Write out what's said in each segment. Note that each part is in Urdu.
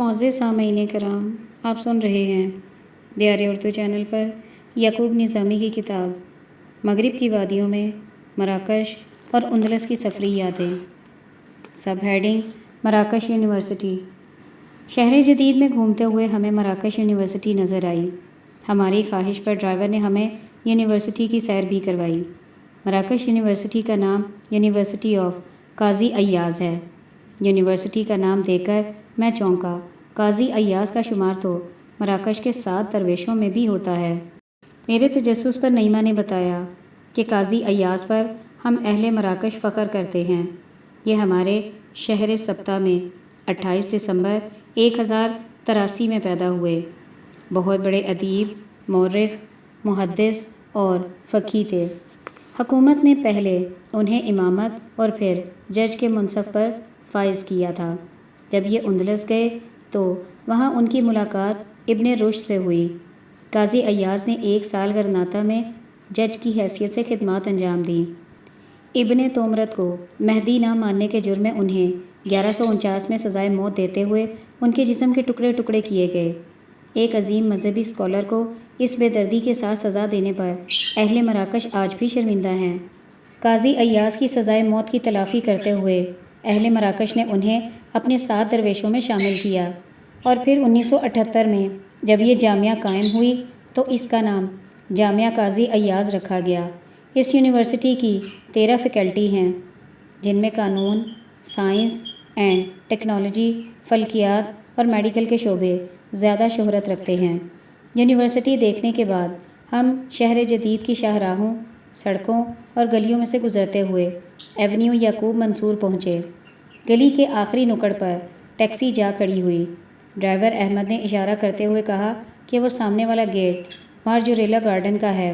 معزز سامعین کرام، آپ سن رہے ہیں دیار اردو چینل پر یعقوب نظامی کی کتاب مغرب کی وادیوں میں مراکش اور اندلس کی سفری یادیں۔ سب ہیڈنگ مراکش یونیورسٹی۔ شہر جدید میں گھومتے ہوئے ہمیں مراکش یونیورسٹی نظر آئی۔ ہماری خواہش پر ڈرائیور نے ہمیں یونیورسٹی کی سیر بھی کروائی۔ مراکش یونیورسٹی کا نام یونیورسٹی آف قاضی ایاز ہے۔ یونیورسٹی کا نام دیکھ کر میں چونکا۔ قاضی ایاز کا شمار تو مراکش کے 7 درویشوں میں بھی ہوتا ہے۔ میرے تجسس پر نعیمہ نے بتایا کہ قاضی ایاز پر ہم اہل مراکش فخر کرتے ہیں۔ یہ ہمارے شہر سبتہ میں 28 دسمبر 1083 میں پیدا ہوئے۔ بہت بڑے ادیب، مورخ، محدث اور فقیہ تھے۔ حکومت نے پہلے انہیں امامت اور پھر جج کے منصب پر فائز کیا تھا۔ جب یہ اندلس گئے تو وہاں ان کی ملاقات ابن رشد سے ہوئی۔ قاضی ایاز نے 1 سال غرناطہ میں جج کی حیثیت سے خدمات انجام دیں۔ ابن تومرت کو مہدی نہ ماننے کے جرم میں انہیں 1149 میں سزائے موت دیتے ہوئے ان کے جسم کے ٹکڑے ٹکڑے کیے گئے۔ ایک عظیم مذہبی اسکالر کو اس بے دردی کے ساتھ سزا دینے پر اہل مراکش آج بھی شرمندہ ہیں۔ قاضی ایاز کی سزائے موت کی تلافی کرتے ہوئے اہل مراکش نے انہیں اپنے 7 درویشوں میں شامل کیا، اور پھر 1978 میں جب یہ جامعہ قائم ہوئی تو اس کا نام جامعہ قاضی ایاز رکھا گیا۔ اس یونیورسٹی کی 13 فیکلٹی ہیں، جن میں قانون، سائنس اینڈ ٹیکنالوجی، فلکیات اور میڈیکل کے شعبے زیادہ شہرت رکھتے ہیں۔ یونیورسٹی دیکھنے کے بعد ہم شہر جدید کی شاہراہوں، سڑکوں اور گلیوں میں سے گزرتے ہوئے ایونیو یعقوب منصور پہنچے۔ گلی کے آخری نکڑ پر ٹیکسی جا کھڑی ہوئی۔ ڈرائیور احمد نے اشارہ کرتے ہوئے کہا کہ وہ سامنے والا گیٹ مارجوریلا گارڈن کا ہے۔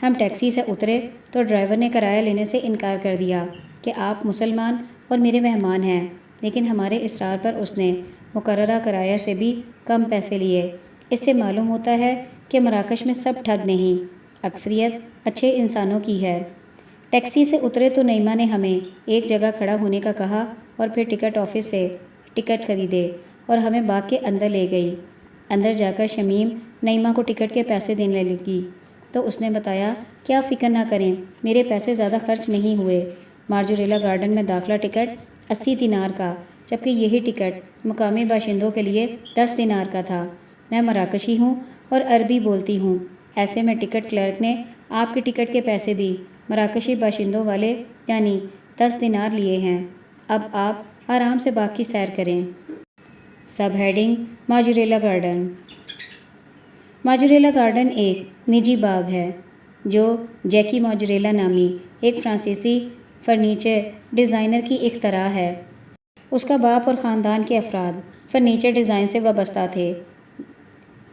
ہم ٹیکسی سے اترے تو ڈرائیور نے کرایہ لینے سے انکار کر دیا کہ آپ مسلمان اور میرے مہمان ہیں، لیکن ہمارے اصرار پر اس نے مقررہ کرایہ سے بھی کم پیسے لیے۔ اس سے معلوم ہوتا ہے کہ مراکش میں سب ٹھگ نہیں، اکثریت اچھے انسانوں کی ہے۔ ٹیکسی سے اترے تو نعیمہ نے ہمیں ایک جگہ کھڑا ہونے کا کہا اور پھر ٹکٹ آفس سے ٹکٹ خریدے اور ہمیں باغ کے اندر لے گئی۔ اندر جا کر شمیم نعیمہ کو ٹکٹ کے پیسے دینے لگی تو اس نے بتایا کہ آپ فکر نہ کریں، میرے پیسے زیادہ خرچ نہیں ہوئے۔ مارجوریلا گارڈن میں داخلہ ٹکٹ 80 دینار کا، جبکہ یہی ٹکٹ مقامی باشندوں کے لیے 10 دینار کا تھا۔ میں مراکشی ہوں اور عربی بولتی ہوں، ایسے میں ٹکٹ کلرک نے آپ کے ٹکٹ کے پیسے بھی مراکشی باشندوں والے یعنی 10 دینار لیے ہیں۔ اب آپ آرام سے باغ کی سیر کریں۔ Subheading Majorelle garden. Majorelle garden ایک نجی باغ ہے جو جیکی مارجوریلا نامی ایک فرانسیسی فرنیچر ڈیزائنر کی اختراع ہے۔ اس کا باپ اور خاندان کے افراد فرنیچر ڈیزائن سے وابستہ تھے۔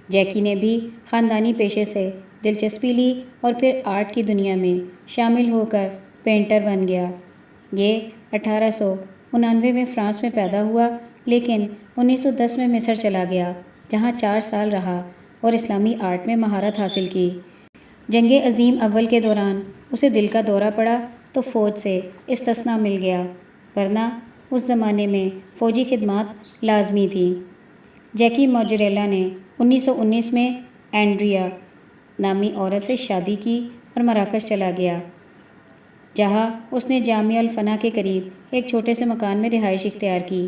جیکی نے بھی خاندانی پیشے سے دلچسپی لی اور پھر آرٹ کی دنیا میں شامل ہو کر پینٹر بن گیا۔ یہ 1899 میں فرانس میں پیدا ہوا، لیکن 1910 میں مصر چلا گیا، جہاں 4 سال رہا اور اسلامی آرٹ میں مہارت حاصل کی۔ جنگ عظیم اول کے دوران اسے دل کا دورہ پڑا تو فوج سے استثناء مل گیا، ورنہ اس زمانے میں فوجی خدمات لازمی تھیں۔ جیکی مارجوریلا نے 1919 میں اینڈریا نامی عورت سے شادی کی اور مراکش چلا گیا، جہاں اس نے جامعہ الفنا کے قریب ایک چھوٹے سے مکان میں رہائش اختیار کی۔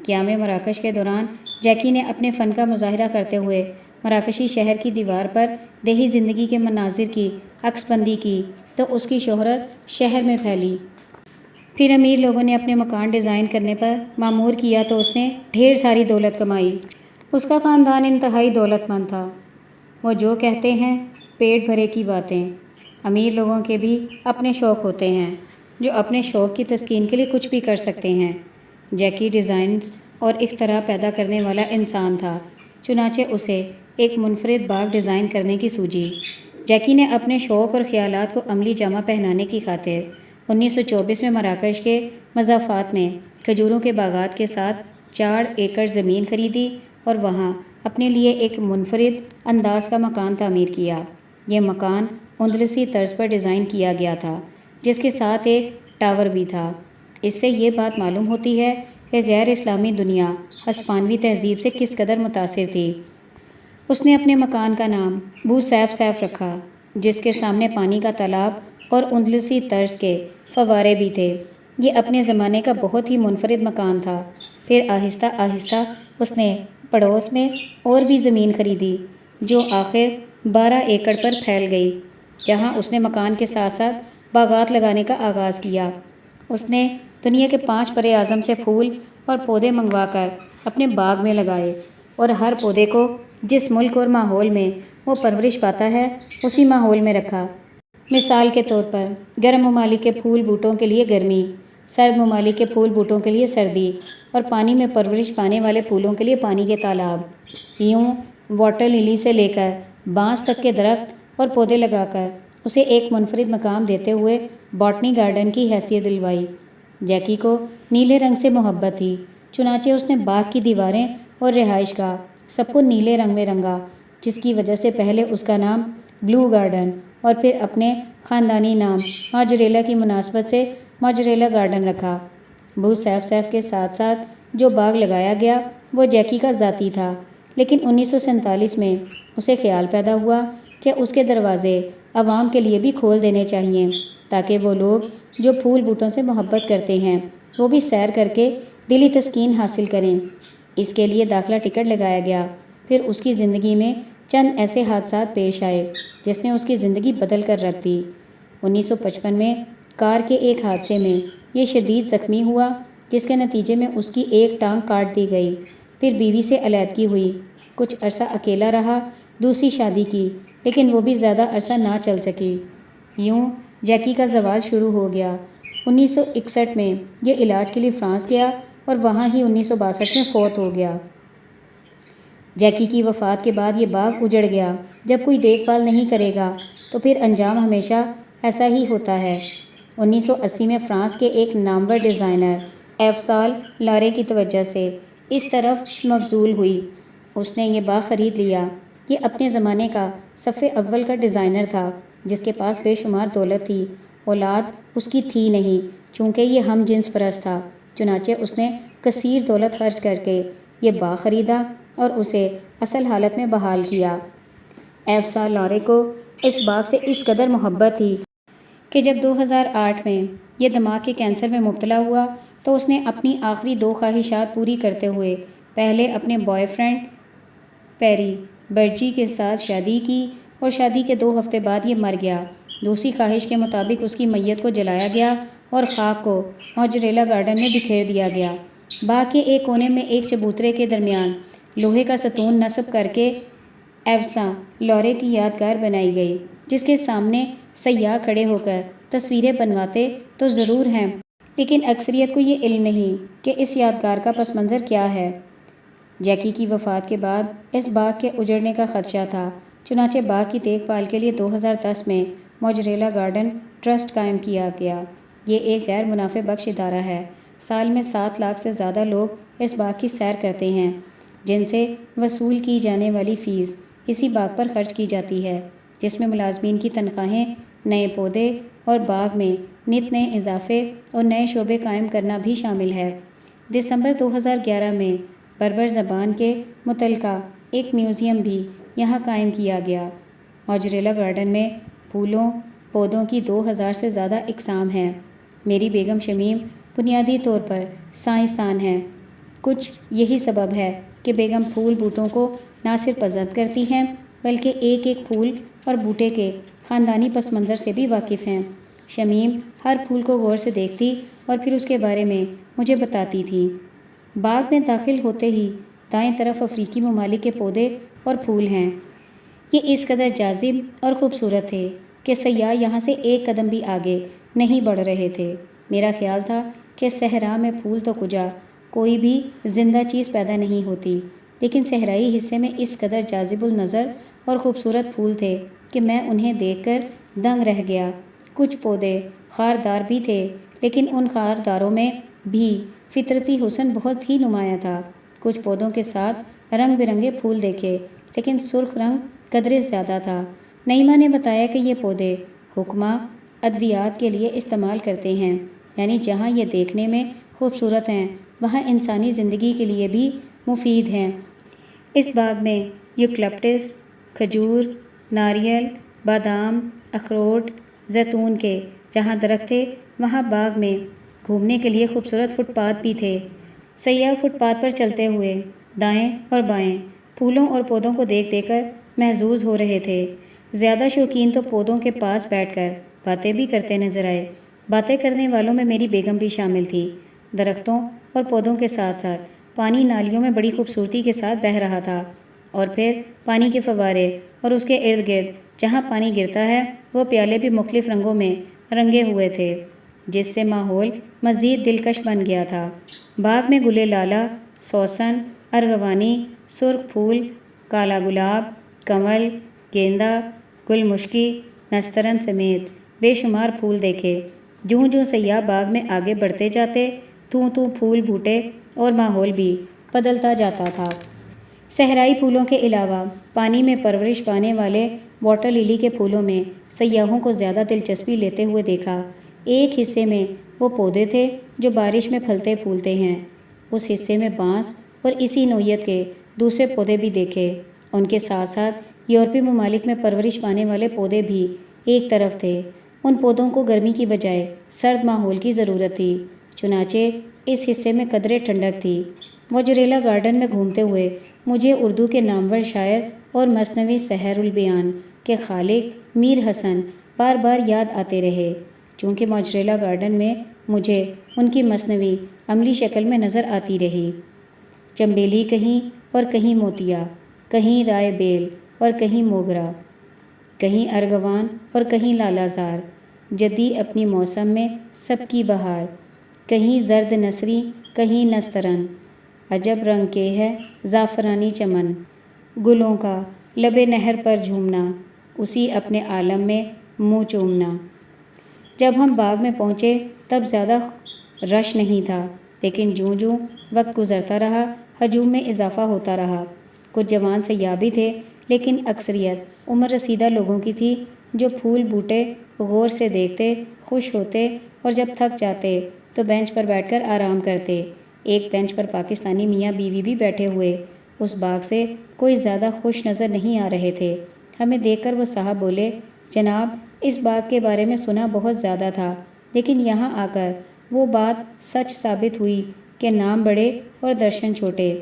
قیام مراکش کے دوران جیکی نے اپنے فن کا مظاہرہ کرتے ہوئے مراکشی شہر کی دیوار پر دیہی زندگی کے مناظر کی عکس بندی کی تو اس کی شہرت شہر میں پھیلی۔ پھر امیر لوگوں نے اپنے مکان ڈیزائن کرنے پر مامور کیا تو اس نے ڈھیر ساری دولت کمائی۔ اس کا خاندان انتہائی دولت مند تھا۔ وہ جو کہتے ہیں پیٹ بھرے کی باتیں۔ امیر لوگوں کے بھی اپنے شوق ہوتے ہیں، جو اپنے شوق کی تسکین کے لیے کچھ بھی کر سکتے ہیں۔ جیکی ڈیزائنز اور اختراع پیدا کرنے والا انسان تھا، چنانچہ اسے ایک منفرد باغ ڈیزائن کرنے کی سوجی۔ جیکی نے اپنے شوق اور خیالات کو عملی جامہ پہنانے کی خاطر 1924 میں مراکش کے مضافات میں کھجوروں کے باغات کے ساتھ 4 ایکڑ زمین خریدی اور وہاں اپنے لیے ایک منفرد انداز کا مکان تعمیر کیا۔ یہ مکان اندلسی طرز پر ڈیزائن کیا گیا تھا، جس کے ساتھ ایک ٹاور بھی تھا۔ اس سے یہ بات معلوم ہوتی ہے کہ غیر اسلامی دنیا ہسپانوی تہذیب سے کس قدر متاثر تھی۔ اس نے اپنے مکان کا نام بو سیف سیف رکھا، جس کے سامنے پانی کا تالاب اور اندلسی طرز کے فوارے بھی تھے۔ یہ اپنے زمانے کا بہت ہی منفرد مکان تھا۔ پھر آہستہ آہستہ اس نے پڑوس میں اور بھی زمین خریدی، جو آخر 12 ایکڑ پر پھیل گئی، جہاں اس نے مکان کے ساتھ ساتھ باغات لگانے کا آغاز کیا۔ اس نے دنیا کے 5 بر اعظم سے پھول اور پودے منگوا کر اپنے باغ میں لگائے، اور ہر پودے کو جس ملک اور ماحول میں وہ پرورش پاتا ہے اسی ماحول میں رکھا۔ مثال کے طور پر گرم ممالک کے پھول بوٹوں کے لیے گرمی، سرد ممالک کے پھول بوٹوں کے لیے سردی، اور پانی میں پرورش پانے والے پھولوں کے لیے پانی کے تالاب۔ یوں واٹر للی سے لے کر بانس تک کے درخت اور پودے لگا کر اسے ایک منفرد مقام دیتے ہوئے باٹنی گارڈن کی حیثیت دلوائی۔ جیکی کو نیلے رنگ سے محبت تھی، چنانچہ اس نے باغ کی دیواریں اور رہائش گاہ سب کو نیلے رنگ میں رنگا، جس کی وجہ سے پہلے اس کا نام بلو گارڈن اور پھر اپنے خاندانی نام ماجریلا کی مناسبت سے ماجریلا گارڈن رکھا۔ بو سیف سیف کے ساتھ ساتھ جو باغ لگایا گیا وہ جیکی کا ذاتی تھا، لیکن 1947 میں اسے خیال پیدا ہوا کہ اس کے دروازے عوام کے لیے بھی کھول دینے چاہئیں، تاکہ وہ لوگ جو پھول بوٹوں سے محبت کرتے ہیں وہ بھی سیر کر کے دلی تسکین حاصل کریں۔ اس کے لیے داخلہ ٹکٹ لگایا گیا۔ پھر اس کی زندگی میں چند ایسے حادثات پیش آئے جس نے اس کی زندگی بدل کر رکھ دی۔ 1955 میں کار کے ایک حادثے میں یہ شدید زخمی ہوا، جس کے نتیجے میں اس کی ایک ٹانگ کاٹ دی گئی۔ پھر بیوی سے علیحدگی ہوئی، کچھ عرصہ اکیلا رہا، دوسری شادی کی، لیکن وہ بھی زیادہ عرصہ نہ چل سکی۔ یوں جیکی کا زوال شروع ہو گیا۔ 1961 میں یہ علاج کے لیے فرانس گیا اور وہاں ہی 1962 میں فوت ہو گیا۔ جیکی کی وفات کے بعد یہ باغ اجڑ گیا۔ جب کوئی دیکھ بھال نہیں کرے گا تو پھر انجام ہمیشہ ایسا ہی ہوتا ہے۔ 1980 میں فرانس کے ایک نامور ڈیزائنر ایفسال لارے کی توجہ سے اس طرف مبذول ہوئی۔ اس نے یہ باغ خرید لیا۔ یہ اپنے زمانے کا صف اول کا ڈیزائنر تھا، جس کے پاس بے شمار دولت تھی۔ اولاد اس کی تھی نہیں، چونکہ یہ ہم جنس پرست تھا، چنانچہ اس نے کثیر دولت خرچ کر کے یہ باغ خریدا اور اسے اصل حالت میں بحال کیا۔ ایفسال لارے کو اس باغ سے اس قدر محبت تھی کہ جب 2008 میں یہ دماغ کے کینسر میں مبتلا ہوا تو اس نے اپنی آخری 2 خواہشات پوری کرتے ہوئے پہلے اپنے بوائے فرینڈ پیری برجی کے ساتھ شادی کی، اور شادی کے 2 ہفتے بعد یہ مر گیا۔ دوسری خواہش کے مطابق اس کی میت کو جلایا گیا اور خاک کو ماجریلا گارڈن میں بکھیر دیا گیا۔ باغ کے ایک کونے میں ایک چبوترے کے درمیان لوہے کا ستون نصب کر کے ایفسال لارے کی یادگار بنائی گئی، جس کے سامنے سیاح کھڑے ہو کر تصویریں بنواتے تو ضرور ہیں، لیکن اکثریت کو یہ علم نہیں کہ اس یادگار کا پس منظر کیا ہے۔ جیکی کی وفات کے بعد اس باغ کے اجڑنے کا خدشہ تھا، چنانچہ باغ کی دیکھ بھال کے لیے 2010 میں ماجریلا گارڈن ٹرسٹ قائم کیا گیا۔ یہ ایک غیر منافع بخش ادارہ ہے۔ سال میں 7 لاکھ سے زیادہ لوگ اس باغ کی سیر کرتے ہیں، جن سے وصول کی جانے والی فیس اسی باغ پر خرچ کی جاتی ہے، جس میں ملازمین کی تنخواہیں، نئے پودے اور باغ میں نت نئے اضافے اور نئے شعبے قائم کرنا بھی شامل ہے۔ دسمبر 2011 میں بربر زبان کے متعلقہ ایک میوزیم بھی یہاں قائم کیا گیا۔ ماجریلا گارڈن میں پھولوں پودوں کی 2000 سے زیادہ اقسام ہیں۔ میری بیگم شمیم بنیادی طور پر سائنسدان ہیں۔ کچھ یہی سبب ہے کہ بیگم پھول بوٹوں کو نہ صرف پسند کرتی ہیں بلکہ ایک ایک پھول اور بوٹے کے خاندانی پس منظر سے بھی واقف ہیں۔ شمیم ہر پھول کو غور سے دیکھتی اور پھر اس کے بارے میں مجھے بتاتی تھی۔ باغ میں داخل ہوتے ہی دائیں طرف افریقی ممالک کے پودے اور پھول ہیں۔ یہ اس قدر جاذب اور خوبصورت تھے کہ سیاح یہاں سے ایک قدم بھی آگے نہیں بڑھ رہے تھے۔ میرا خیال تھا کہ صحرا میں پھول تو کجا کوئی بھی زندہ چیز پیدا نہیں ہوتی، لیکن صحرائی حصے میں اس قدر جاذب النظر اور خوبصورت پھول تھے کہ میں انہیں دیکھ کر دنگ رہ گیا۔ کچھ پودے خاردار بھی تھے، لیکن ان خارداروں میں بھی فطرتی حسن بہت ہی نمایاں تھا۔ کچھ پودوں کے ساتھ رنگ برنگے پھول دیکھے، لیکن سرخ رنگ قدرے زیادہ تھا۔ نعیمہ نے بتایا کہ یہ پودے حکمہ ادویات کے لیے استعمال کرتے ہیں، یعنی جہاں یہ دیکھنے میں خوبصورت ہیں وہاں انسانی زندگی کے لیے بھی مفید ہیں۔ اس باغ میں یوکلپٹس، کھجور، ناریل، بادام، اخروٹ، زیتون کے جہاں درخت تھے وہاں باغ میں گھومنے کے لیے خوبصورت فٹ پاتھ بھی تھے۔ سیاح فٹ پاتھ پر چلتے ہوئے دائیں اور بائیں پھولوں اور پودوں کو دیکھ دیکھ کر محظوظ ہو رہے تھے۔ زیادہ شوقین تو پودوں کے پاس بیٹھ کر باتیں بھی کرتے نظر آئے۔ باتیں کرنے والوں میں میری بیگم بھی شامل تھی۔ درختوں اور پودوں کے ساتھ ساتھ پانی نالیوں میں بڑی خوبصورتی کے ساتھ بہہ رہا تھا، اور پھر پانی کے فوارے اور اس کے ارد گرد جہاں پانی گرتا ہے وہ پیالے بھی مختلف رنگوں میں رنگے ہوئے تھے، جس سے ماحول مزید دلکش بن گیا تھا۔ باغ میں گل لالا، سوسن، ارغوانی، سرخ پھول، کالا گلاب، کنول، گیندا، گل مشکی، نسترن سمیت بے شمار پھول دیکھے۔ جوں جوں سیاح باغ میں آگے بڑھتے جاتے توں توں پھول بوٹے اور ماحول بھی بدلتا جاتا تھا۔ صحرائی پھولوں کے علاوہ پانی میں پرورش پانے والے واٹر لیلی کے پھولوں میں سیاحوں کو زیادہ دلچسپی لیتے ہوئے دیکھا۔ ایک حصے میں وہ پودے تھے جو بارش میں پھلتے پھولتے ہیں، اس حصے میں بانس اور اسی نوعیت کے دوسرے پودے بھی دیکھے۔ ان کے ساتھ ساتھ یورپی ممالک میں پرورش پانے والے پودے بھی ایک طرف تھے۔ ان پودوں کو گرمی کی بجائے سرد ماحول کی ضرورت تھی، چنانچہ اس حصے میں قدرے ٹھنڈک تھی۔ وجریلا گارڈن میں گھومتے ہوئے مجھے اردو کے نامور شاعر اور مثنوی سحر البیان کے خالق میر حسن بار بار یاد آتے رہے، چونکہ موجریلا گارڈن میں مجھے ان کی مثنوی عملی شکل میں نظر آتی رہی۔ چنبیلی کہیں اور کہیں موتیا، کہیں رائے بیل اور کہیں موگرا، کہیں ارغوان اور کہیں لالا زار، جدی اپنی موسم میں سب کی بہار، کہیں زرد نثری کہیں نسترن، عجب رنگ کے ہے زعفرانی چمن، گلوں کا لب نہر پر جھومنا، اسی اپنے عالم میں منہ چومنا۔ جب ہم باغ میں پہنچے تب زیادہ رش نہیں تھا، لیکن جوں جوں وقت گزرتا رہا ہجوم میں اضافہ ہوتا رہا۔ کچھ جوان سیاح بھی تھے، لیکن اکثریت عمر رسیدہ لوگوں کی تھی جو پھول بوٹے غور سے دیکھتے، خوش ہوتے اور جب تھک جاتے تو بینچ پر بیٹھ کر آرام کرتے۔ ایک بینچ پر پاکستانی میاں بیوی بھی بیٹھے ہوئے اس باغ سے کوئی زیادہ خوش نظر نہیں آ رہے تھے۔ ہمیں دیکھ کر وہ صاحب بولے، جناب اس باغ کے بارے میں سنا بہت زیادہ تھا، لیکن یہاں آ کر وہ بات سچ ثابت ہوئی کہ نام بڑے اور درشن چھوٹے۔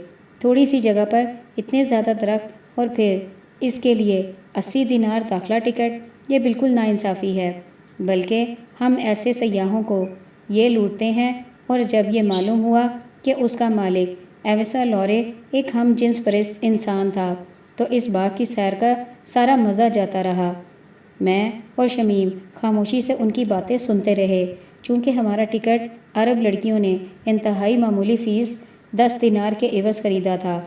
تھوڑی سی جگہ پر اتنے زیادہ درخت اور پھر اس کے لیے 80 دینار داخلہ ٹکٹ، یہ بالکل ناانصافی ہے۔ بلکہ ہم ایسے سیاحوں کو یہ لوٹتے ہیں، اور جب یہ معلوم ہوا کہ اس کا مالک ایویسا لورے ایک ہم جنس پرست انسان تھا تو اس باغ کی سیر کا سارا مزہ جاتا رہا۔ میں اور شمیم خاموشی سے ان کی باتیں سنتے رہے، چونکہ ہمارا ٹکٹ عرب لڑکیوں نے انتہائی معمولی فیس 10 دینار کے عوض خریدا تھا۔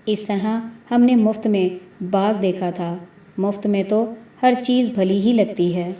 اس طرح ہم نے مفت میں باغ دیکھا تھا۔ مفت میں تو ہر چیز بھلی ہی لگتی ہے۔